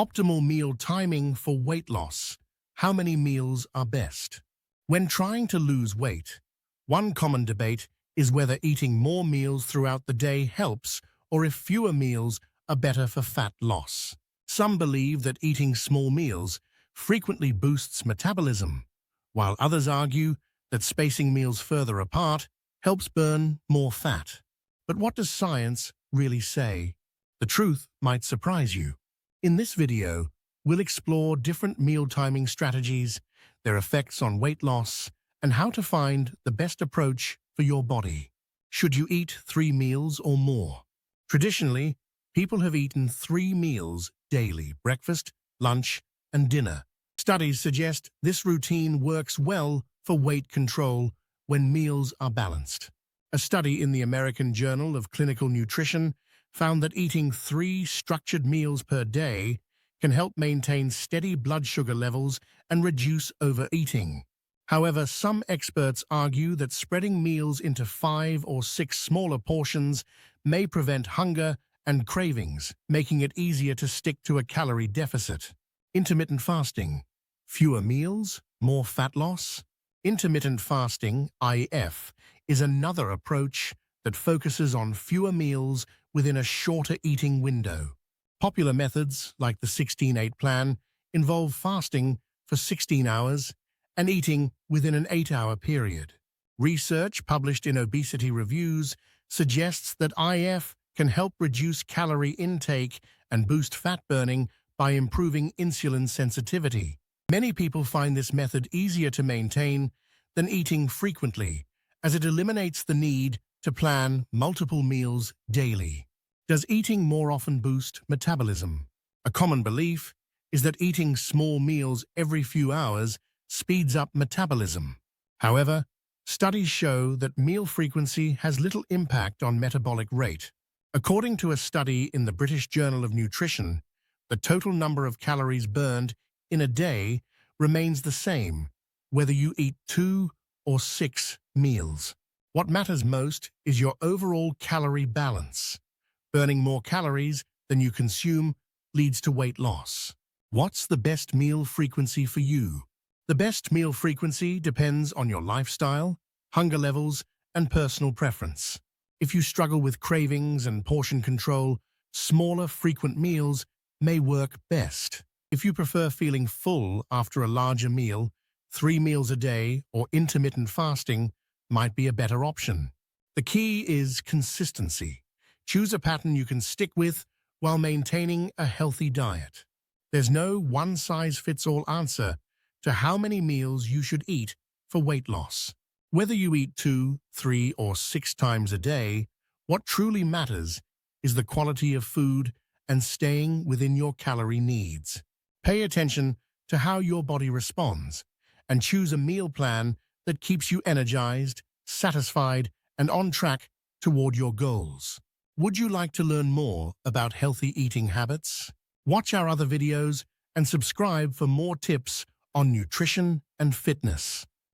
Optimal meal timing for weight loss. How many meals are best? When trying to lose weight, one common debate is whether eating more meals throughout the day helps or if fewer meals are better for fat loss. Some believe that eating small meals frequently boosts metabolism, while others argue that spacing meals further apart helps burn more fat. But what does science really say? The truth might surprise you. In this video, we'll explore different meal timing strategies, their effects on weight loss, and how to find the best approach for your body. Should you eat 3 meals or more? Traditionally, people have eaten 3 meals daily: breakfast, lunch, and dinner. Studies suggest this routine works well for weight control when meals are balanced. A study in the American Journal of Clinical Nutrition found that eating 3 structured meals per day can help maintain steady blood sugar levels and reduce overeating. However, some experts argue that spreading meals into 5 or 6 smaller portions may prevent hunger and cravings, making it easier to stick to a calorie deficit. Intermittent fasting. Fewer meals, more fat loss? Intermittent fasting, IF, is another approach that focuses on fewer meals within a shorter eating window. Popular methods, like the 16-8 plan, involve fasting for 16 hours and eating within an 8-hour period. Research published in Obesity Reviews suggests that IF can help reduce calorie intake and boost fat burning by improving insulin sensitivity. Many people find this method easier to maintain than eating frequently, as it eliminates the need to plan multiple meals daily. Does eating more often boost metabolism? A common belief is that eating small meals every few hours speeds up metabolism. However, studies show that meal frequency has little impact on metabolic rate. According to a study in the British Journal of Nutrition, the total number of calories burned in a day remains the same, whether you eat 2 or 6 meals. What matters most is your overall calorie balance. Burning more calories than you consume leads to weight loss. What's the best meal frequency for you? The best meal frequency depends on your lifestyle, hunger levels, and personal preference. If you struggle with cravings and portion control, smaller, frequent meals may work best. If you prefer feeling full after a larger meal, 3 meals a day or intermittent fasting might be a better option. The key is consistency. Choose a pattern you can stick with while maintaining a healthy diet. There's no one-size-fits-all answer to how many meals you should eat for weight loss. Whether you eat 2, 3, or 6 times a day, what truly matters is the quality of food and staying within your calorie needs. Pay attention to how your body responds and choose a meal plan that keeps you energized, satisfied, and on track toward your goals. Would you like to learn more about healthy eating habits? Watch our other videos and subscribe for more tips on nutrition and fitness.